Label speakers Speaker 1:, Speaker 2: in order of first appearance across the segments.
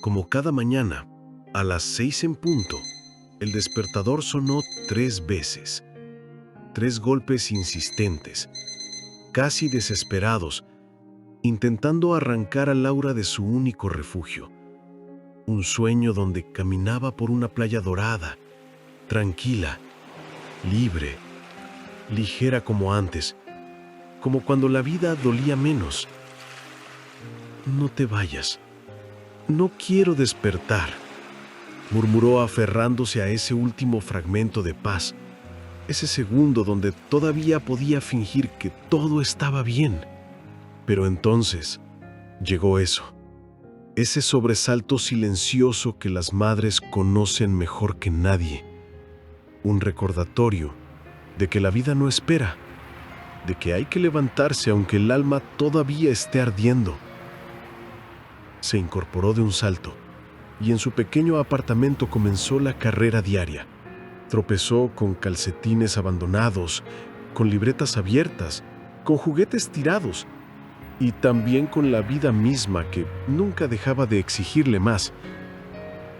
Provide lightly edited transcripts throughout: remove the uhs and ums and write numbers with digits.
Speaker 1: Como cada mañana, a las 6 en punto, el despertador sonó 3 veces. 3 golpes insistentes, casi desesperados, intentando arrancar a Laura de su único refugio. Un sueño donde caminaba por una playa dorada, tranquila, libre, ligera como antes, como cuando la vida dolía menos. «No te vayas. No quiero despertar», murmuró aferrándose a ese último fragmento de paz, ese segundo donde todavía podía fingir que todo estaba bien. Pero entonces llegó eso, ese sobresalto silencioso que las madres conocen mejor que nadie, un recordatorio de que la vida no espera, de que hay que levantarse aunque el alma todavía esté ardiendo. Se incorporó de un salto y en su pequeño apartamento comenzó la carrera diaria. Tropezó con calcetines abandonados, con libretas abiertas, con juguetes tirados y también con la vida misma que nunca dejaba de exigirle más.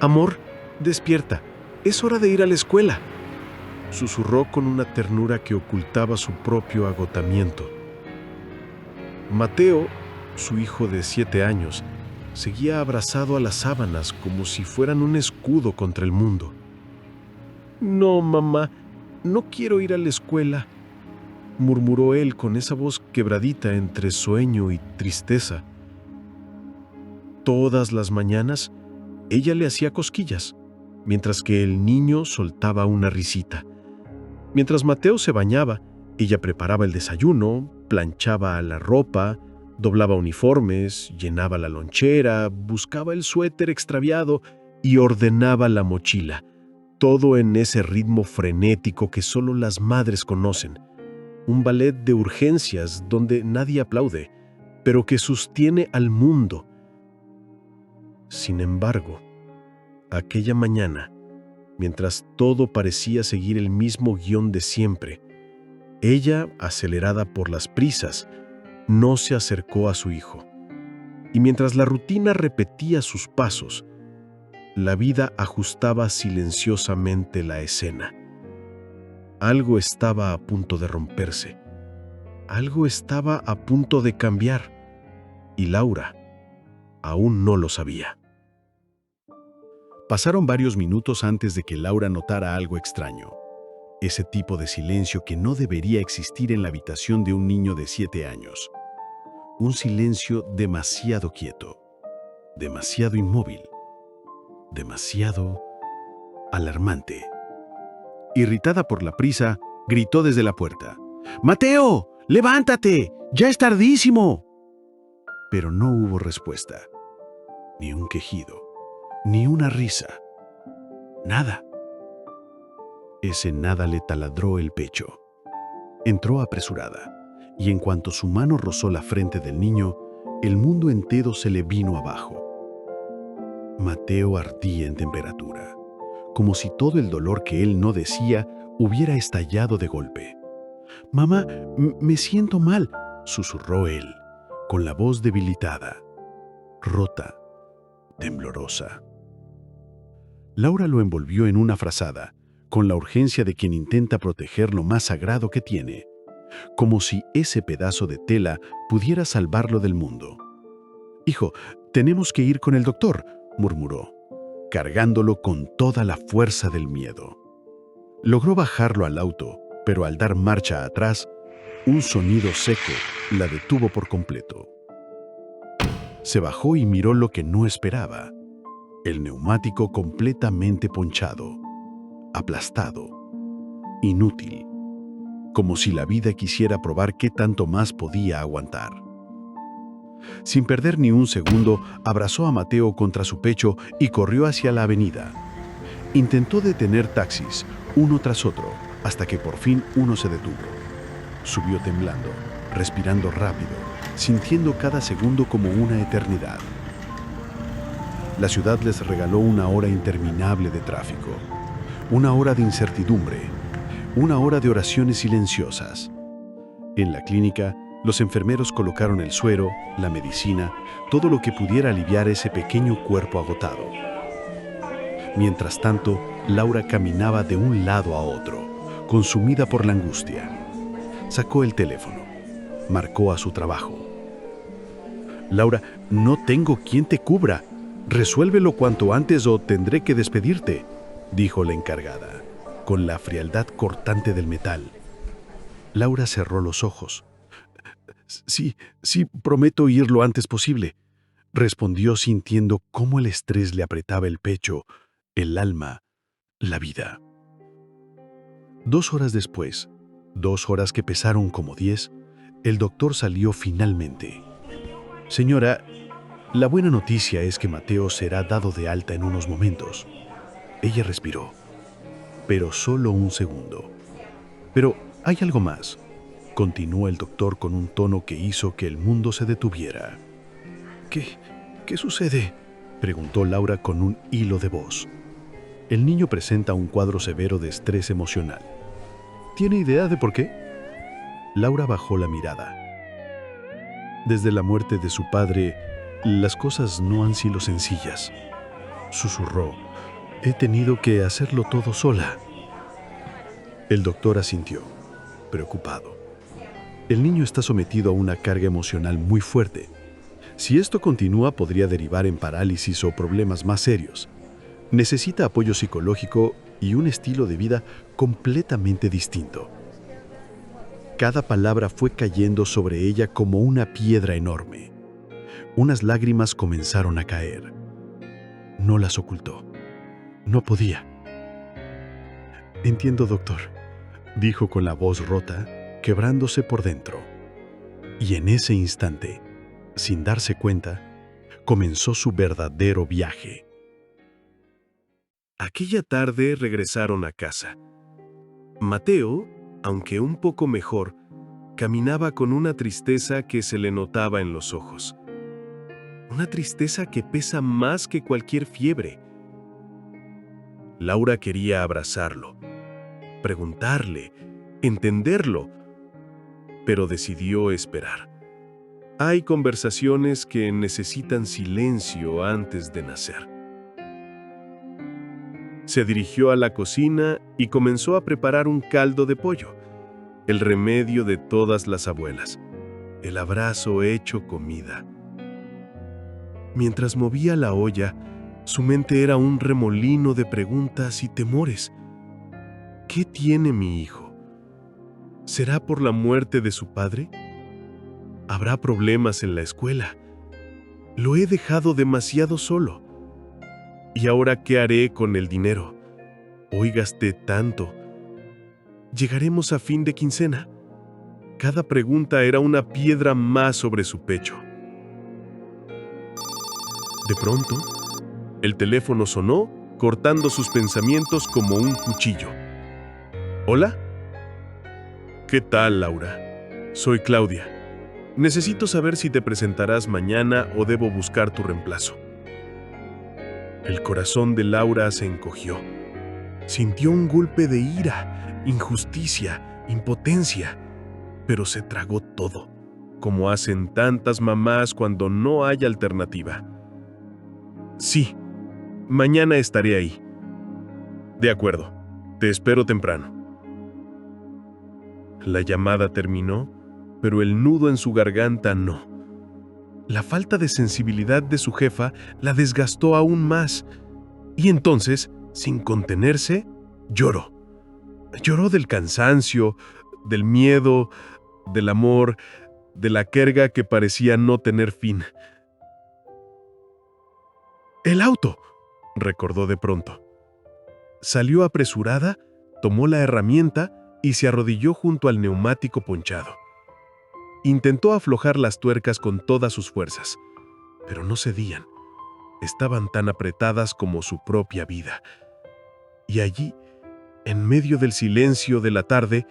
Speaker 1: «Amor, despierta, es hora de ir a la escuela», susurró con una ternura que ocultaba su propio agotamiento. Mateo, su hijo de 7 años, seguía abrazado a las sábanas como si fueran un escudo contra el mundo. «No, mamá, no quiero ir a la escuela», murmuró él con esa voz quebradita entre sueño y tristeza. Todas las mañanas, ella le hacía cosquillas, mientras que el niño soltaba una risita. Mientras Mateo se bañaba, ella preparaba el desayuno, planchaba la ropa, doblaba uniformes, llenaba la lonchera, buscaba el suéter extraviado y ordenaba la mochila. Todo en ese ritmo frenético que solo las madres conocen. Un ballet de urgencias donde nadie aplaude, pero que sostiene al mundo. Sin embargo, aquella mañana, mientras todo parecía seguir el mismo guión de siempre, ella, acelerada por las prisas, no se acercó a su hijo. Y mientras la rutina repetía sus pasos, la vida ajustaba silenciosamente la escena. Algo estaba a punto de romperse. Algo estaba a punto de cambiar. Y Laura aún no lo sabía.
Speaker 2: Pasaron varios minutos antes de que Laura notara algo extraño. Ese tipo de silencio que no debería existir en la habitación de un niño de 7 años. Un silencio demasiado quieto, demasiado inmóvil, demasiado alarmante. Irritada por la prisa, gritó desde la puerta: «¡Mateo! ¡Levántate! ¡Ya es tardísimo!». Pero no hubo respuesta. Ni un quejido, ni una risa. Nada. Ese nada le taladró el pecho. Entró apresurada, y en cuanto su mano rozó la frente del niño, el mundo entero se le vino abajo. Mateo ardía en temperatura, como si todo el dolor que él no decía hubiera estallado de golpe. «Mamá, me siento mal», susurró él, con la voz debilitada, rota, temblorosa. Laura lo envolvió en una frazada, con la urgencia de quien intenta proteger lo más sagrado que tiene, como si ese pedazo de tela pudiera salvarlo del mundo. «Hijo, tenemos que ir con el doctor», murmuró, cargándolo con toda la fuerza del miedo. Logró bajarlo al auto, pero al dar marcha atrás, un sonido seco la detuvo por completo. Se bajó y miró lo que no esperaba: el neumático completamente ponchado, aplastado, inútil, como si la vida quisiera probar qué tanto más podía aguantar. Sin perder ni un segundo, abrazó a Mateo contra su pecho y corrió hacia la avenida. Intentó detener taxis, uno tras otro, hasta que por fin uno se detuvo. Subió temblando, respirando rápido, sintiendo cada segundo como una eternidad. La ciudad les regaló una hora interminable de tráfico, una hora de incertidumbre, una hora de oraciones silenciosas. En la clínica, Los enfermeros colocaron el suero, la medicina, todo lo que pudiera aliviar ese pequeño cuerpo agotado. Mientras tanto, Laura caminaba de un lado a otro, consumida por la angustia. Sacó el teléfono. Marcó a su trabajo. «Laura, no tengo quien te cubra. Resuélvelo cuanto antes o tendré que despedirte», dijo la encargada, con la frialdad cortante del metal. Laura cerró los ojos. Sí, prometo ir lo antes posible», respondió sintiendo cómo el estrés le apretaba el pecho, el alma, la vida. 2 horas después, 2 horas que pesaron como 10, el doctor salió finalmente. «Señora, la buena noticia es que Mateo será dado de alta en unos momentos». Ella respiró, pero solo un segundo. «Pero hay algo más», continuó el doctor con un tono que hizo que el mundo se detuviera. ¿Qué sucede?», preguntó Laura con un hilo de voz. «El niño presenta un cuadro severo de estrés emocional». «¿Tiene idea de por qué?». Laura bajó la mirada. «Desde la muerte de su padre, las cosas no han sido sencillas», susurró. «He tenido que hacerlo todo sola». El doctor asintió, preocupado. «El niño está sometido a una carga emocional muy fuerte. Si esto continúa, podría derivar en parálisis o problemas más serios. Necesita apoyo psicológico y un estilo de vida completamente distinto». Cada palabra fue cayendo sobre ella como una piedra enorme. Unas lágrimas comenzaron a caer. No las ocultó. No podía. «Entiendo, doctor», dijo con la voz rota, quebrándose por dentro. Y en ese instante, sin darse cuenta, comenzó su verdadero viaje.
Speaker 1: Aquella tarde regresaron a casa. Mateo, aunque un poco mejor, caminaba con una tristeza que se le notaba en los ojos. Una tristeza que pesa más que cualquier fiebre. Laura quería abrazarlo, preguntarle, entenderlo, pero decidió esperar. Hay conversaciones que necesitan silencio antes de nacer. Se dirigió a la cocina y comenzó a preparar un caldo de pollo, el remedio de todas las abuelas, el abrazo hecho comida. Mientras movía la olla, su mente era un remolino de preguntas y temores. ¿Qué tiene mi hijo? ¿Será por la muerte de su padre? ¿Habrá problemas en la escuela? Lo he dejado demasiado solo. ¿Y ahora qué haré con el dinero? Hoy gasté tanto. ¿Llegaremos a fin de quincena? Cada pregunta era una piedra más sobre su pecho. De pronto, el teléfono sonó, cortando sus pensamientos como un cuchillo. ¿Hola? ¿Qué tal, Laura? Soy Claudia. Necesito saber si te presentarás mañana o debo buscar tu reemplazo. El corazón de Laura se encogió. Sintió un golpe de ira, injusticia, impotencia, pero se tragó todo, como hacen tantas mamás cuando no hay alternativa. Sí, mañana estaré ahí. De acuerdo, te espero temprano. La llamada terminó, pero el nudo en su garganta no. La falta de sensibilidad de su jefa la desgastó aún más, y entonces, sin contenerse, lloró. Lloró del cansancio, del miedo, del amor, de la carga que parecía no tener fin. «El auto», recordó de pronto. Salió apresurada, tomó la herramienta y se arrodilló junto al neumático ponchado. Intentó aflojar las tuercas con todas sus fuerzas, pero no cedían. Estaban tan apretadas como su propia vida. Y allí, en medio del silencio de la tarde,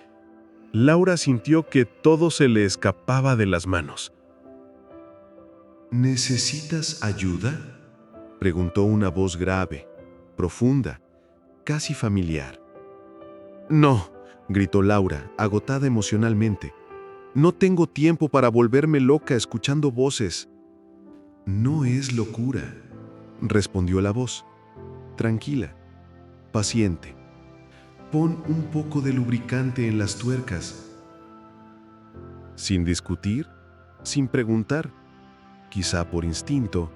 Speaker 1: Laura sintió que todo se le escapaba de las manos.
Speaker 3: ¿Necesitas ayuda?, preguntó una voz grave, profunda, casi familiar.
Speaker 2: «No», gritó Laura, agotada emocionalmente.
Speaker 3: No tengo tiempo para volverme loca escuchando voces.
Speaker 2: No es locura,
Speaker 3: Respondió la voz. Tranquila, paciente.
Speaker 2: pon un poco de lubricante en las tuercas.
Speaker 3: Sin discutir, sin preguntar, quizá por instinto,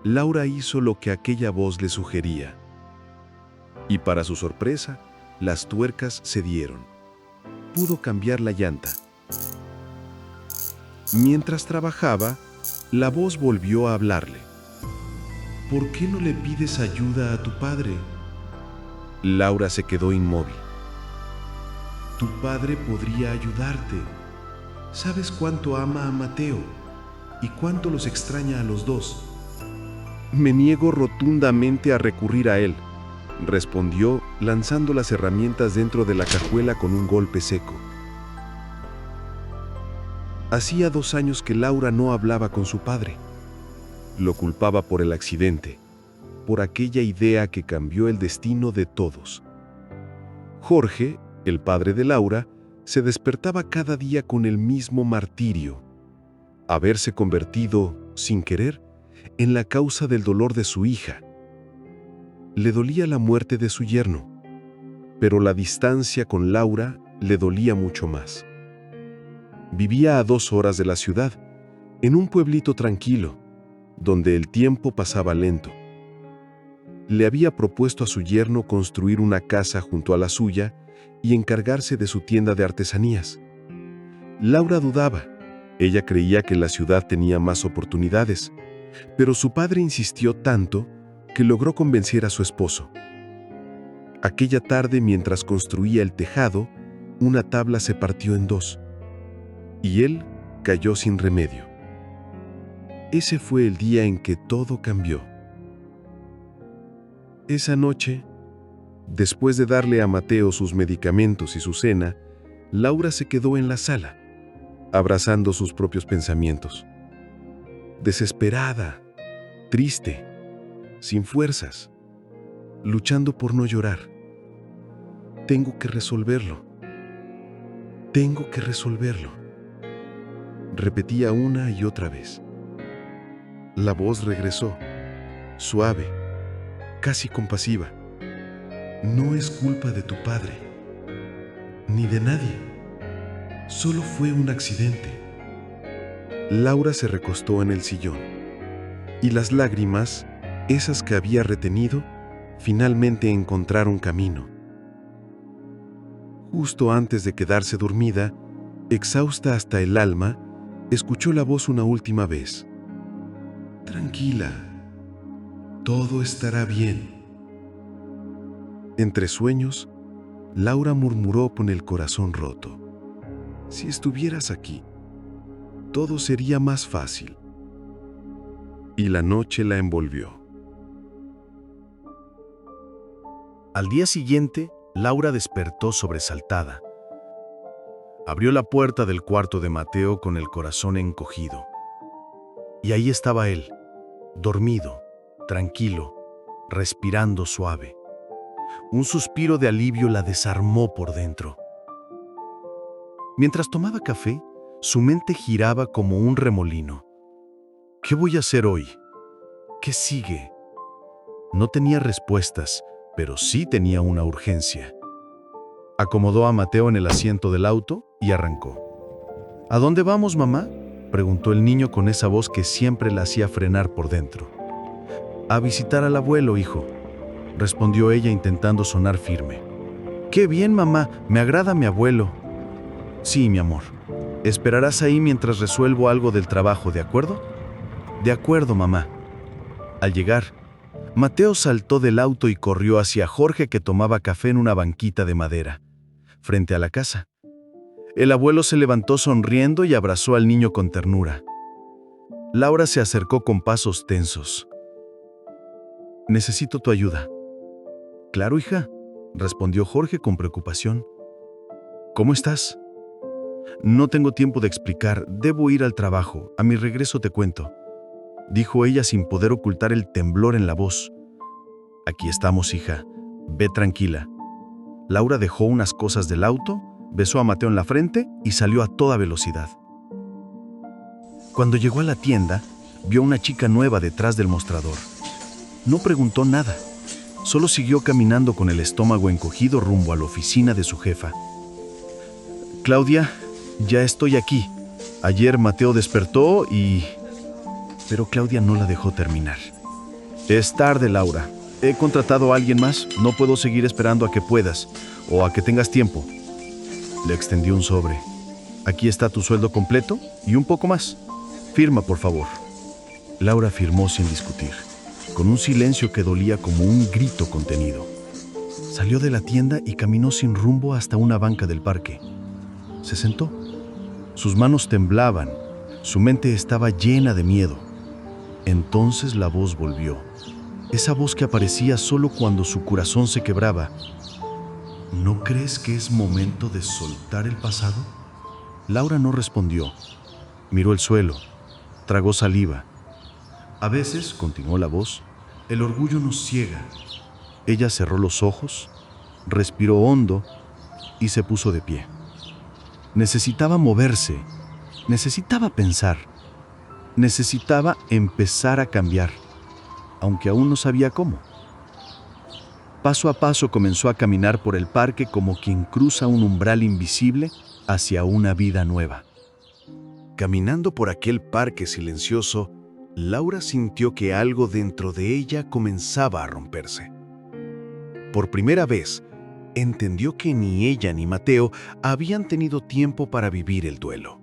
Speaker 3: Laura hizo lo que aquella voz le sugería. Y para su sorpresa, las tuercas cedieron. Pudo cambiar la llanta. Mientras trabajaba, la voz volvió a hablarle.
Speaker 2: ¿Por qué no le pides ayuda a tu padre?
Speaker 3: Laura se quedó inmóvil.
Speaker 2: Tu padre podría ayudarte. ¿Sabes cuánto ama a Mateo y cuánto los extraña a los dos?
Speaker 3: Me niego rotundamente a recurrir a él, respondió, lanzando las herramientas dentro de la cajuela con un golpe seco. Hacía 2 años que Laura no hablaba con su padre. Lo culpaba por el accidente, por aquella idea que cambió el destino de todos. Jorge, el padre de Laura, se despertaba cada día con el mismo martirio: haberse convertido, sin querer, en la causa del dolor de su hija. Le dolía la muerte de su yerno, pero la distancia con Laura le dolía mucho más. Vivía a 2 horas de la ciudad, en un pueblito tranquilo, donde el tiempo pasaba lento. Le había propuesto a su yerno construir una casa junto a la suya y encargarse de su tienda de artesanías. Laura dudaba. Ella creía que la ciudad tenía más oportunidades, pero su padre insistió tanto que logró convencer a su esposo. Aquella tarde, mientras construía el tejado, una tabla se partió en 2, y él cayó sin remedio. Ese fue el día en que todo cambió. Esa noche, después de darle a Mateo sus medicamentos y su cena, Laura se quedó en la sala, abrazando sus propios pensamientos. Desesperada, triste, sin fuerzas, luchando por no llorar. Tengo que resolverlo. Tengo que resolverlo. Repetía una y otra vez. La voz regresó, suave, casi compasiva.
Speaker 2: No es culpa de tu padre, ni de nadie. Solo fue un accidente.
Speaker 3: Laura se recostó en el sillón, y las lágrimas, esas que había retenido, finalmente encontraron camino. Justo antes de quedarse dormida, exhausta hasta el alma, escuchó la voz una última vez.
Speaker 2: Tranquila, todo estará bien.
Speaker 3: Entre sueños, Laura murmuró con el corazón roto: si estuvieras aquí, todo sería más fácil. Y la noche la envolvió.
Speaker 2: Al día siguiente, Laura despertó sobresaltada. Abrió la puerta del cuarto de Mateo con el corazón encogido. Y ahí estaba él, dormido, tranquilo, respirando suave. Un suspiro de alivio la desarmó por dentro. Mientras tomaba café, su mente giraba como un remolino. ¿Qué voy a hacer hoy? ¿Qué sigue? No tenía respuestas, pero sí tenía una urgencia. Acomodó a Mateo en el asiento del auto y arrancó. ¿A dónde vamos, mamá?, preguntó el niño con esa voz que siempre la hacía frenar por dentro. A visitar al abuelo, hijo, respondió ella intentando sonar firme. ¡Qué bien, mamá! Me agrada mi abuelo. Sí, mi amor. Esperarás ahí mientras resuelvo algo del trabajo, ¿de acuerdo? De acuerdo, mamá. Al llegar, Mateo saltó del auto y corrió hacia Jorge, que tomaba café en una banquita de madera, frente a la casa. El abuelo se levantó sonriendo y abrazó al niño con ternura. Laura se acercó con pasos tensos. Necesito tu ayuda. Claro, hija, respondió Jorge con preocupación. ¿Cómo estás? No tengo tiempo de explicar, debo ir al trabajo, a mi regreso te cuento, dijo ella sin poder ocultar el temblor en la voz. Aquí estamos, hija, ve tranquila. Laura dejó unas cosas del auto, besó a Mateo en la frente y salió a toda velocidad. Cuando llegó a la tienda, vio a una chica nueva detrás del mostrador. No preguntó nada, solo siguió caminando con el estómago encogido rumbo a la oficina de su jefa. Claudia, ya estoy aquí. Ayer Mateo despertó y... Pero Claudia no la dejó terminar. Es tarde, Laura. He contratado a alguien más. No puedo seguir esperando a que puedas o a que tengas tiempo. Le extendió un sobre. Aquí está tu sueldo completo y un poco más. Firma, por favor. Laura firmó sin discutir, con un silencio que dolía como un grito contenido. Salió de la tienda y caminó sin rumbo hasta una banca del parque. Se sentó. Sus manos temblaban. Su mente estaba llena de miedo. Entonces la voz volvió. Esa voz que aparecía solo cuando su corazón se quebraba. ¿No crees que es momento de soltar el pasado? Laura no respondió. Miró el suelo. Tragó saliva. A veces, continuó la voz, el orgullo nos ciega. Ella cerró los ojos, respiró hondo y se puso de pie. Necesitaba moverse, necesitaba pensar, necesitaba empezar a cambiar, aunque aún no sabía cómo. Paso a paso comenzó a caminar por el parque como quien cruza un umbral invisible hacia una vida nueva. Caminando por aquel parque silencioso, Laura sintió que algo dentro de ella comenzaba a romperse. Por primera vez, entendió que ni ella ni Mateo habían tenido tiempo para vivir el duelo.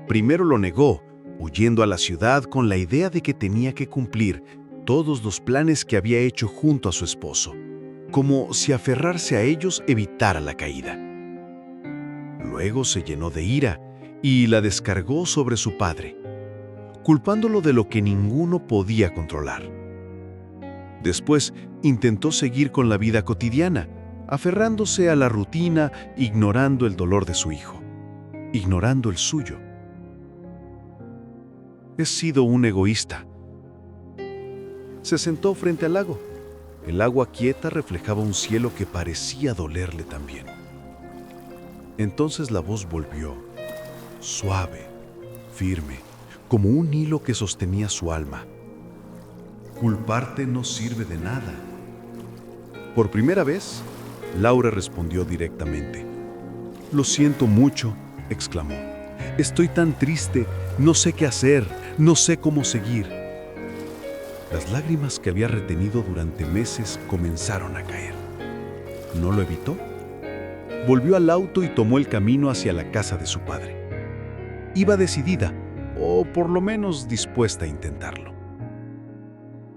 Speaker 2: Primero lo negó, huyendo a la ciudad con la idea de que tenía que cumplir todos los planes que había hecho junto a su esposo, como si aferrarse a ellos evitara la caída. Luego se llenó de ira y la descargó sobre su padre, culpándolo de lo que ninguno podía controlar. Después intentó seguir con la vida cotidiana, aferrándose a la rutina, ignorando el dolor de su hijo, ignorando el suyo. He sido un egoísta. Se sentó frente al lago. El agua quieta reflejaba un cielo que parecía dolerle también. Entonces la voz volvió, suave, firme, como un hilo que sostenía su alma. Culparte no sirve de nada. Por primera vez, Laura respondió directamente. Lo siento mucho, exclamó. Estoy tan triste, no sé qué hacer, no sé cómo seguir. Las lágrimas que había retenido durante meses comenzaron a caer. ¿No lo evitó? Volvió al auto y tomó el camino hacia la casa de su padre. Iba decidida, o por lo menos dispuesta a intentarlo.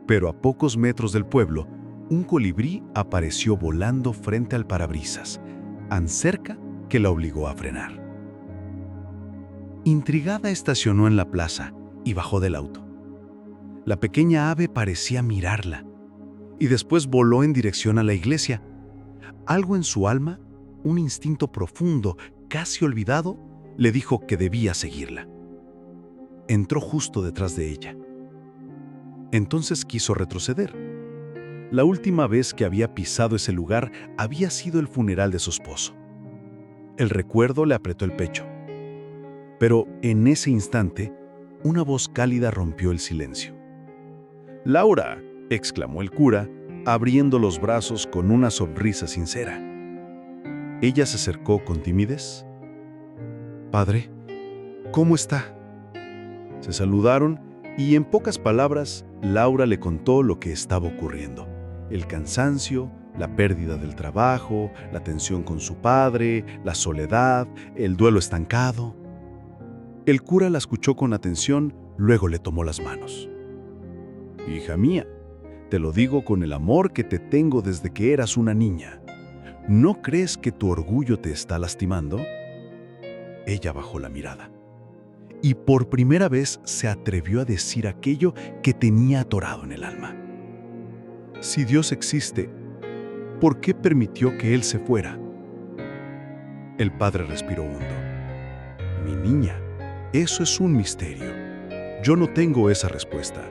Speaker 2: Pero a pocos metros del pueblo, un colibrí apareció volando frente al parabrisas, tan cerca que la obligó a frenar. Intrigada estacionó en la plaza y bajó del auto. La pequeña ave parecía mirarla, y después voló en dirección a la iglesia. Algo en su alma, un instinto profundo, casi olvidado, le dijo que debía seguirla. Entró justo detrás de ella. Entonces quiso retroceder. La última vez que había pisado ese lugar había sido el funeral de su esposo. El recuerdo le apretó el pecho. Pero en ese instante, una voz cálida rompió el silencio. «¡Laura!», exclamó el cura, abriendo los brazos con una sonrisa sincera. Ella se acercó con timidez. «Padre, ¿cómo está?». Se saludaron y en pocas palabras, Laura le contó lo que estaba ocurriendo. El cansancio, la pérdida del trabajo, la tensión con su padre, la soledad, el duelo estancado. El cura la escuchó con atención, luego le tomó las manos. «Hija mía, te lo digo con el amor que te tengo desde que eras una niña. ¿No crees que tu orgullo te está lastimando?». Ella bajó la mirada. Y por primera vez se atrevió a decir aquello que tenía atorado en el alma. Si Dios existe, ¿por qué permitió que Él se fuera? El padre respiró hondo. Mi niña, eso es un misterio. Yo no tengo esa respuesta.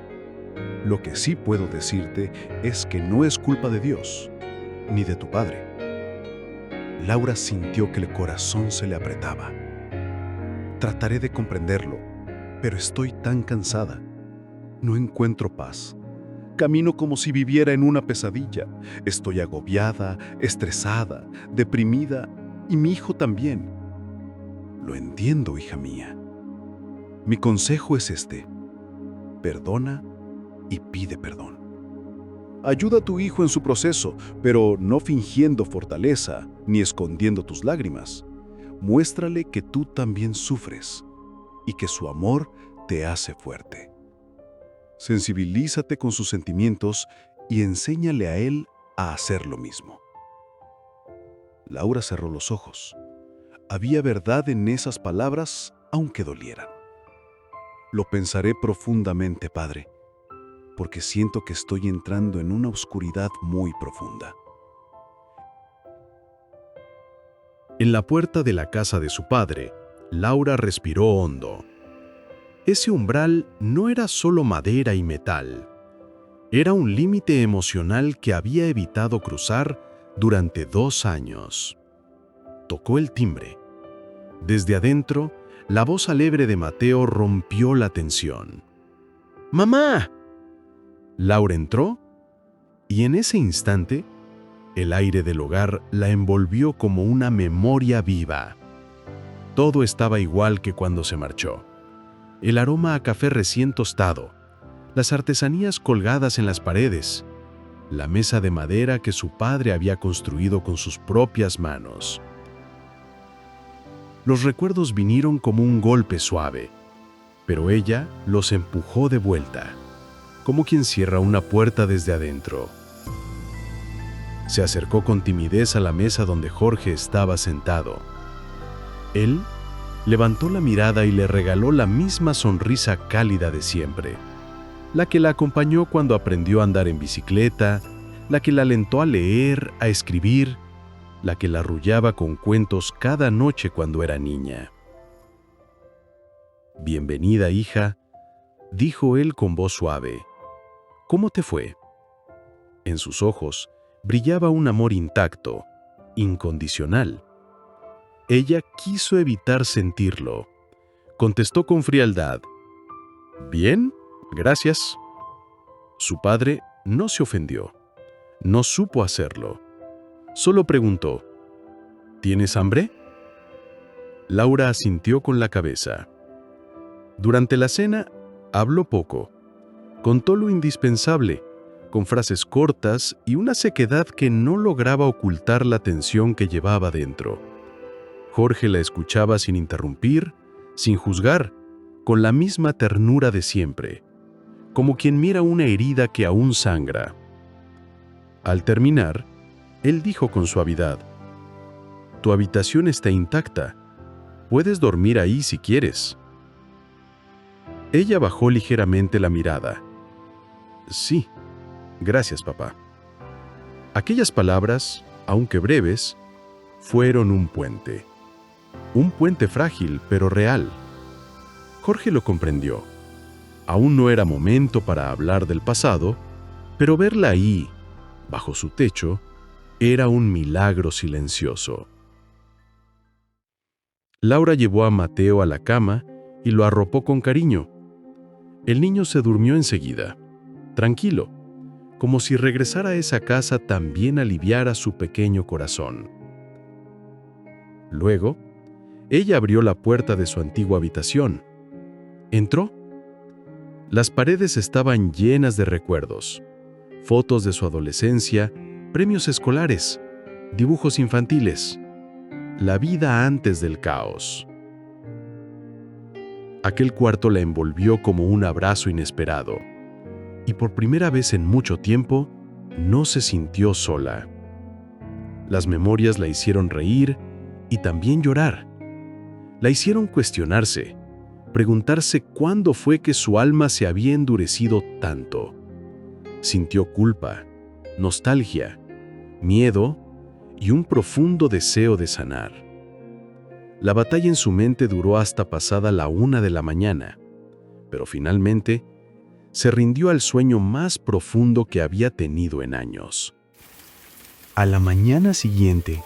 Speaker 2: Lo que sí puedo decirte es que no es culpa de Dios, ni de tu padre. Laura sintió que el corazón se le apretaba. Trataré de comprenderlo, pero estoy tan cansada. No encuentro paz. Camino como si viviera en una pesadilla. Estoy agobiada, estresada, deprimida, y mi hijo también. Lo entiendo, hija mía. Mi consejo es este: perdona y pide perdón. Ayuda a tu hijo en su proceso, pero no fingiendo fortaleza ni escondiendo tus lágrimas. Muéstrale que tú también sufres y que su amor te hace fuerte. Sensibilízate con sus sentimientos y enséñale a él a hacer lo mismo. Laura cerró los ojos. Había verdad en esas palabras, aunque dolieran. Lo pensaré profundamente, padre, porque siento que estoy entrando en una oscuridad muy profunda.
Speaker 1: En la puerta de la casa de su padre, Laura respiró hondo. Ese umbral no era solo madera y metal. Era un límite emocional que había evitado cruzar durante 2 años. Tocó el timbre. Desde adentro, la voz alegre de Mateo rompió la tensión. ¡Mamá! Laura entró y en ese instante, el aire del hogar la envolvió como una memoria viva. Todo estaba igual que cuando se marchó. El aroma a café recién tostado, las artesanías colgadas en las paredes, la mesa de madera que su padre había construido con sus propias manos. Los recuerdos vinieron como un golpe suave, pero ella los empujó de vuelta, como quien cierra una puerta desde adentro. Se acercó con timidez a la mesa donde Jorge estaba sentado. Él levantó la mirada y le regaló la misma sonrisa cálida de siempre, la que la acompañó cuando aprendió a andar en bicicleta, la que la alentó a leer, a escribir, la que la arrullaba con cuentos cada noche cuando era niña. «Bienvenida, hija», dijo él con voz suave. «¿Cómo te fue?» En sus ojos brillaba un amor intacto, incondicional. Ella quiso evitar sentirlo. Contestó con frialdad: «Bien, gracias». Su padre no se ofendió. No supo hacerlo. Solo preguntó: «¿Tienes hambre?». Laura asintió con la cabeza. Durante la cena, habló poco. Contó lo indispensable, con frases cortas y una sequedad que no lograba ocultar la tensión que llevaba dentro. Jorge la escuchaba sin interrumpir, sin juzgar, con la misma ternura de siempre, como quien mira una herida que aún sangra. Al terminar, él dijo con suavidad: «Tu habitación está intacta. Puedes dormir ahí si quieres». Ella bajó ligeramente la mirada. «Sí, gracias, papá». Aquellas palabras, aunque breves, fueron un puente. Un puente frágil, pero real. Jorge lo comprendió. Aún no era momento para hablar del pasado, pero verla ahí, bajo su techo, era un milagro silencioso. Laura llevó a Mateo a la cama y lo arropó con cariño. El niño se durmió enseguida, tranquilo, como si regresar a esa casa también aliviara su pequeño corazón. Luego, ella abrió la puerta de su antigua habitación. Entró. Las paredes estaban llenas de recuerdos, fotos de su adolescencia, premios escolares, dibujos infantiles, la vida antes del caos. Aquel cuarto la envolvió como un abrazo inesperado, y por primera vez en mucho tiempo, no se sintió sola. Las memorias la hicieron reír y también llorar. La hicieron cuestionarse, preguntarse cuándo fue que su alma se había endurecido tanto. Sintió culpa, nostalgia, miedo y un profundo deseo de sanar. La batalla en su mente duró hasta pasada la 1 de la mañana, pero finalmente se rindió al sueño más profundo que había tenido en años. A la mañana siguiente,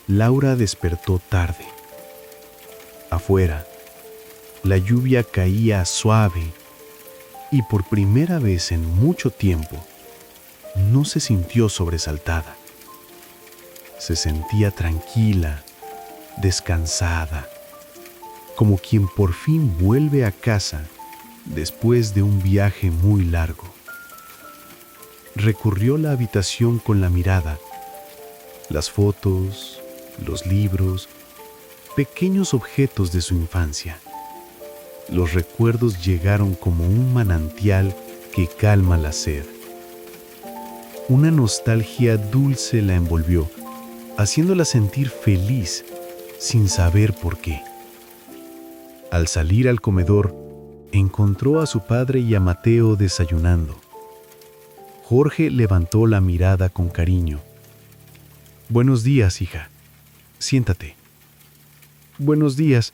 Speaker 2: Laura despertó tarde. Afuera, la lluvia caía suave y por primera vez en mucho tiempo no se sintió sobresaltada. Se sentía tranquila, descansada, como quien por fin vuelve a casa después de un viaje muy largo. Recorrió la habitación con la mirada, las fotos, los libros, pequeños objetos de su infancia. Los recuerdos llegaron como un manantial que calma la sed. Una nostalgia dulce la envolvió, haciéndola sentir feliz sin saber por qué. Al salir al comedor, encontró a su padre y a Mateo desayunando. Jorge levantó la mirada con cariño. «Buenos días, hija. Siéntate». «Buenos días»,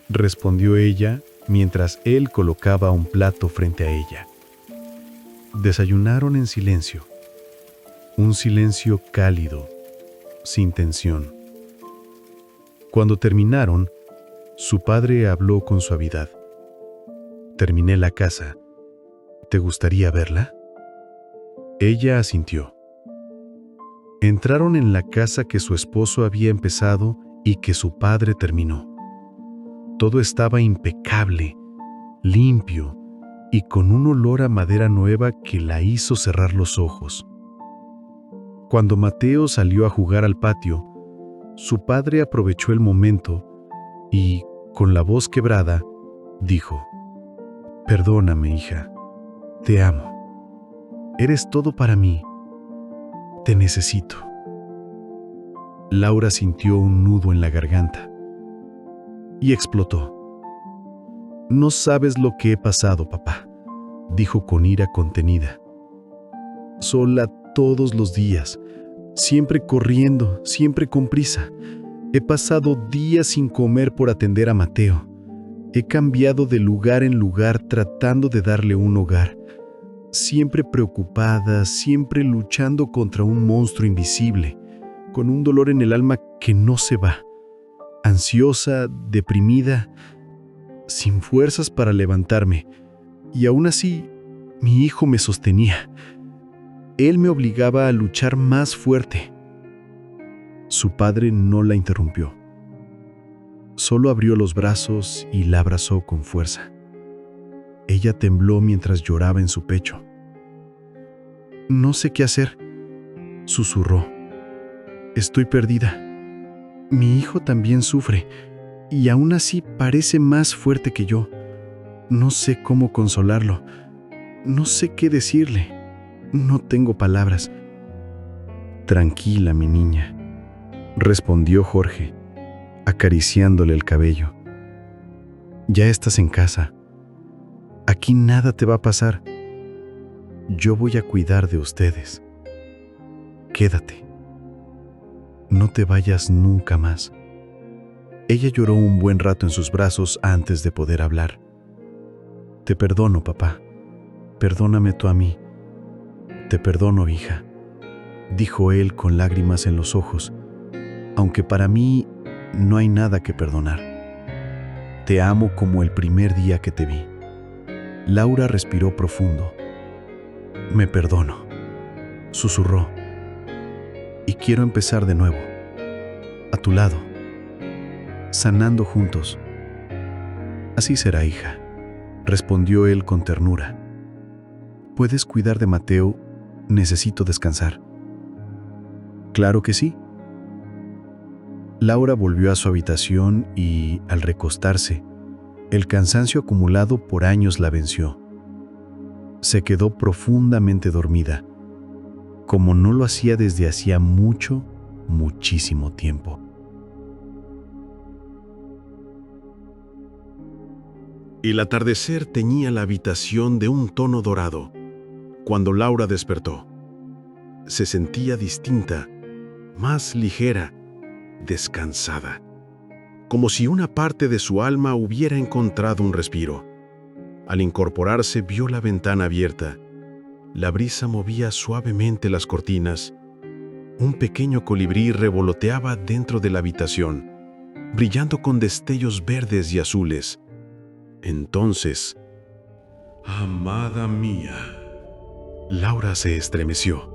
Speaker 2: respondió ella mientras él colocaba un plato frente a ella. Desayunaron en silencio. Un silencio cálido, sin tensión. Cuando terminaron, su padre habló con suavidad. «Terminé la casa. ¿Te gustaría verla?» Ella asintió. Entraron en la casa que su esposo había empezado y que su padre terminó. Todo estaba impecable, limpio y con un olor a madera nueva que la hizo cerrar los ojos. Cuando Mateo salió a jugar al patio, su padre aprovechó el momento y, con la voz quebrada, dijo: «Perdóname, hija. Te amo. Eres todo para mí. Te necesito». Laura sintió un nudo en la garganta y explotó. «No sabes lo que he pasado, papá», dijo con ira contenida. «Sola todos los días, siempre corriendo, siempre con prisa. He pasado días sin comer por atender a Mateo. He cambiado de lugar en lugar tratando de darle un hogar. Siempre preocupada, siempre luchando contra un monstruo invisible, con un dolor en el alma que no se va. Ansiosa, deprimida, sin fuerzas para levantarme. Y aún así, mi hijo me sostenía. Él me obligaba a luchar más fuerte». Su padre no la interrumpió. Solo abrió los brazos y la abrazó con fuerza. Ella tembló mientras lloraba en su pecho. «No sé qué hacer», susurró. «Estoy perdida. Mi hijo también sufre, y aún así parece más fuerte que yo. No sé cómo consolarlo. No sé qué decirle. No tengo palabras». «Tranquila, mi niña», respondió Jorge, acariciándole el cabello. «Ya estás en casa. Aquí nada te va a pasar. Yo voy a cuidar de ustedes. Quédate. No te vayas nunca más». Ella lloró un buen rato en sus brazos antes de poder hablar. «Te perdono, papá. Perdóname tú a mí. Te perdono, hija», dijo él con lágrimas en los ojos, «aunque para mí no hay nada que perdonar. Te amo como el primer día que te vi». Laura respiró profundo. «Me perdono», susurró, «y quiero empezar de nuevo, a tu lado, sanando juntos». «Así será, hija», respondió él con ternura. «¿Puedes cuidar de Mateo? Necesito descansar». «Claro que sí». Laura volvió a su habitación y, al recostarse, el cansancio acumulado por años la venció. Se quedó profundamente dormida, como no lo hacía desde hacía muchísimo tiempo.
Speaker 1: El atardecer teñía la habitación de un tono dorado. Cuando Laura despertó, se sentía distinta, más ligera, descansada, como si una parte de su alma hubiera encontrado un respiro. Al incorporarse, vio la ventana abierta. La brisa movía suavemente las cortinas
Speaker 2: Un pequeño colibrí revoloteaba dentro de la habitación, brillando con destellos verdes y azules. Entonces,
Speaker 1: Amada mía.
Speaker 2: Laura se estremeció.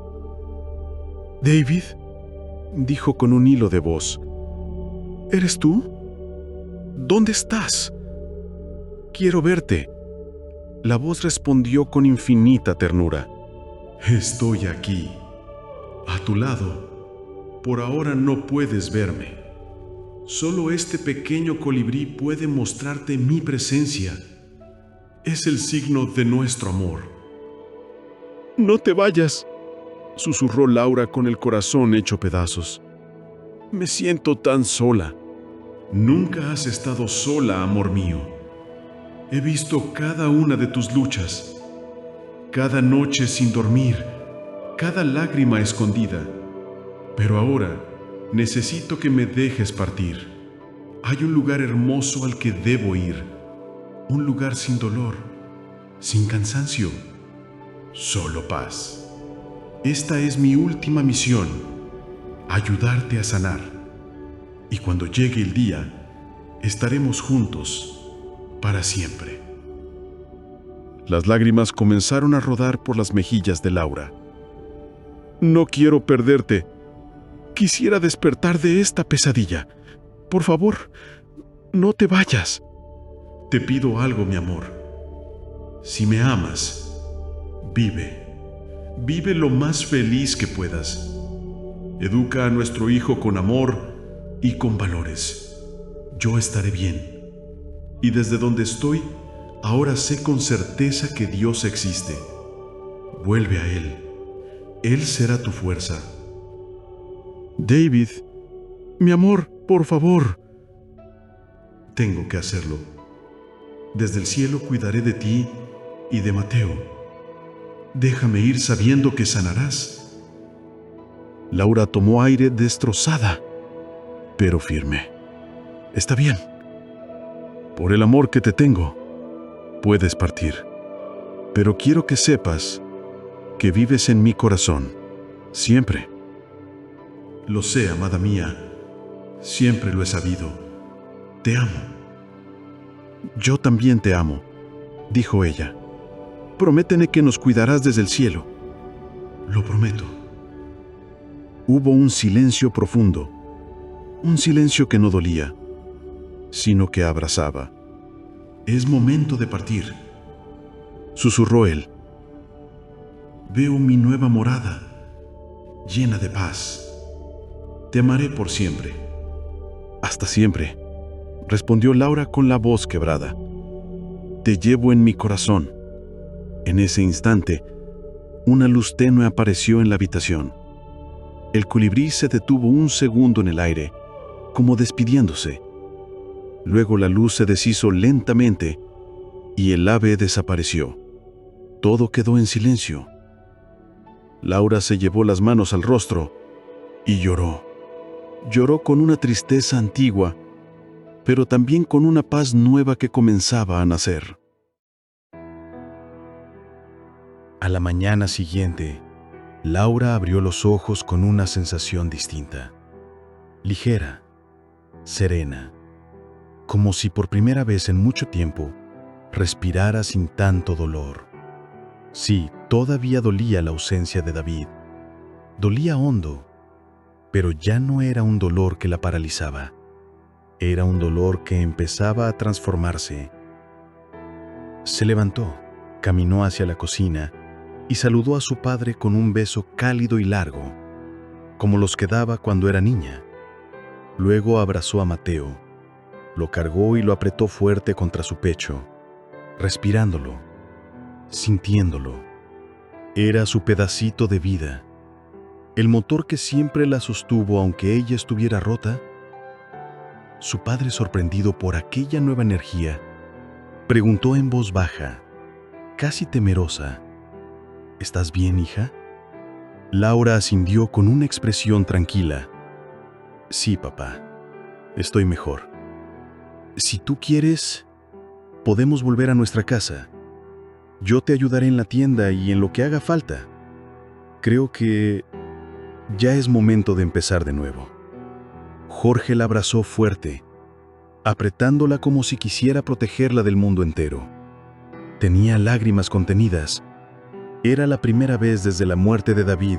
Speaker 2: «David», dijo con un hilo de voz, «¿eres tú? ¿Dónde estás? Quiero verte». La voz respondió con infinita ternura.
Speaker 1: Estoy aquí, a tu lado. Por ahora no puedes verme. Solo este pequeño colibrí puede mostrarte mi presencia. Es el signo de nuestro amor.
Speaker 2: «No te vayas», susurró Laura con el corazón hecho pedazos. «Me siento tan sola».
Speaker 1: Nunca has estado sola, amor mío. He visto cada una de tus luchas, cada noche sin dormir, cada lágrima escondida. Pero ahora necesito que me dejes partir. Hay un lugar hermoso al que debo ir, un lugar sin dolor, sin cansancio, solo paz. Esta es mi última misión, ayudarte a sanar. Y cuando llegue el día, estaremos juntos para siempre.
Speaker 2: Las lágrimas comenzaron a rodar por las mejillas de Laura. «No quiero perderte. Quisiera despertar de esta pesadilla. Por favor, no te vayas».
Speaker 1: Te pido algo, mi amor. Si me amas, vive. Vive lo más feliz que puedas. Educa a nuestro hijo con amor y con valores. Yo estaré bien. Y desde donde estoy, ahora sé con certeza que Dios existe. Vuelve a Él. Él será tu fuerza.
Speaker 2: «David, mi amor, por favor».
Speaker 1: Tengo que hacerlo. Desde el cielo cuidaré de ti y de Mateo. Déjame ir sabiendo que sanarás.
Speaker 2: Laura tomó aire destrozada, pero firme. «Está bien. Por el amor que te tengo, puedes partir. Pero quiero que sepas que vives en mi corazón, siempre».
Speaker 1: Lo sé, amada mía. Siempre lo he sabido. Te amo.
Speaker 2: «Yo también te amo», dijo ella. «Prométeme que nos cuidarás desde el cielo».
Speaker 1: Lo prometo.
Speaker 2: Hubo un silencio profundo, un silencio que no dolía, sino que abrazaba.
Speaker 1: Es momento de partir,
Speaker 2: susurró él.
Speaker 1: Veo mi nueva morada, llena de paz. Te amaré por siempre.
Speaker 2: Hasta siempre, respondió Laura con la voz quebrada. Te llevo en mi corazón. En ese instante, una luz tenue apareció en la habitación. El colibrí se detuvo un segundo en el aire, como despidiéndose. Luego la luz se deshizo lentamente y el ave desapareció. Todo quedó en silencio. Laura se llevó las manos al rostro y lloró. Lloró con una tristeza antigua, pero también con una paz nueva que comenzaba a nacer. A la mañana siguiente, Laura abrió los ojos con una sensación distinta. Ligera, serena, como si por primera vez en mucho tiempo respirara sin tanto dolor. Sí, todavía dolía la ausencia de David. Dolía hondo, pero ya no era un dolor que la paralizaba. Era un dolor que empezaba a transformarse. Se levantó, caminó hacia la cocina y saludó a su padre con un beso cálido y largo, como los que daba cuando era niña. Luego abrazó a Mateo, lo cargó y lo apretó fuerte contra su pecho, respirándolo, sintiéndolo. Era su pedacito de vida, el motor que siempre la sostuvo aunque ella estuviera rota. Su padre, sorprendido por aquella nueva energía, preguntó en voz baja, casi temerosa, ¿estás bien, hija? Laura asintió con una expresión tranquila. Sí, papá, estoy mejor. Si tú quieres, podemos volver a nuestra casa. Yo te ayudaré en la tienda y en lo que haga falta. Creo que Ya es momento de empezar de nuevo. Jorge la abrazó fuerte, apretándola como si quisiera protegerla del mundo entero. Tenía lágrimas contenidas. Era la primera vez desde la muerte de David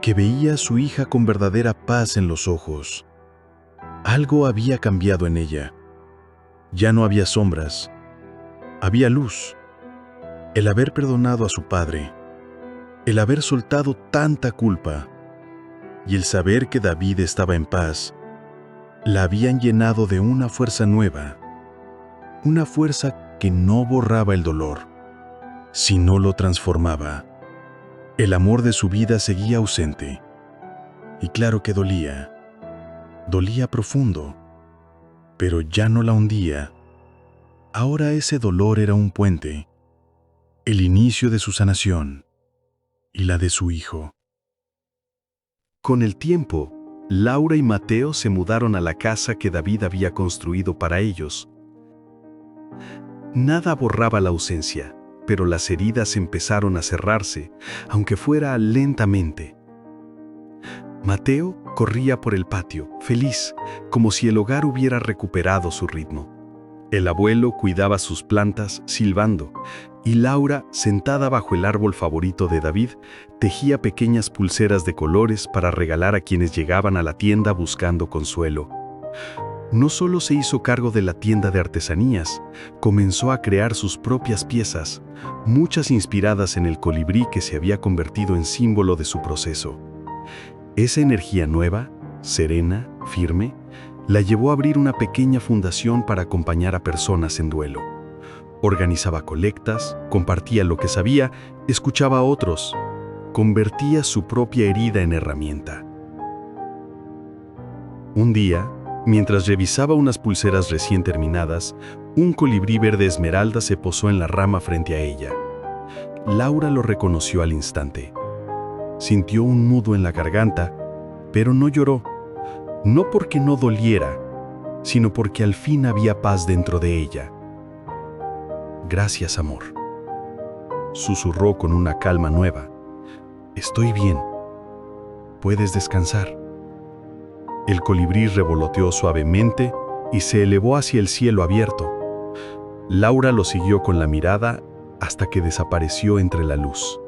Speaker 2: que veía a su hija con verdadera paz en los ojos. Algo había cambiado en ella. Ya no había sombras. Había luz. El haber perdonado a su padre, el haber soltado tanta culpa y el saber que David estaba en paz, la habían llenado de una fuerza nueva, una fuerza que no borraba el dolor, sino lo transformaba. El amor de su vida seguía ausente, y claro que dolía profundo, pero ya no la hundía. Ahora ese dolor era un puente, el inicio de su sanación y la de su hijo.
Speaker 1: Con el tiempo, Laura y Mateo se mudaron a la casa que David había construido para ellos. Nada borraba la ausencia, pero las heridas empezaron a cerrarse, aunque fuera lentamente. Mateo corría por el patio, feliz, como si el hogar hubiera recuperado su ritmo. El abuelo cuidaba sus plantas, silbando, y Laura, sentada bajo el árbol favorito de David, tejía pequeñas pulseras de colores para regalar a quienes llegaban a la tienda buscando consuelo. No solo se hizo cargo de la tienda de artesanías, comenzó a crear sus propias piezas, muchas inspiradas en el colibrí que se había convertido en símbolo de su proceso. Esa energía nueva, serena, firme, la llevó a abrir una pequeña fundación para acompañar a personas en duelo. Organizaba colectas, compartía lo que sabía, escuchaba a otros, convertía su propia herida en herramienta. Un día, mientras revisaba unas pulseras recién terminadas, un colibrí verde esmeralda se posó en la rama frente a ella. Laura lo reconoció al instante. Sintió un nudo en la garganta, pero no lloró. No porque no doliera, sino porque al fin había paz dentro de ella. «Gracias, amor», susurró con una calma nueva. «Estoy bien. Puedes descansar». El colibrí revoloteó suavemente y se elevó hacia el cielo abierto. Laura lo siguió con la mirada hasta que desapareció entre la luz.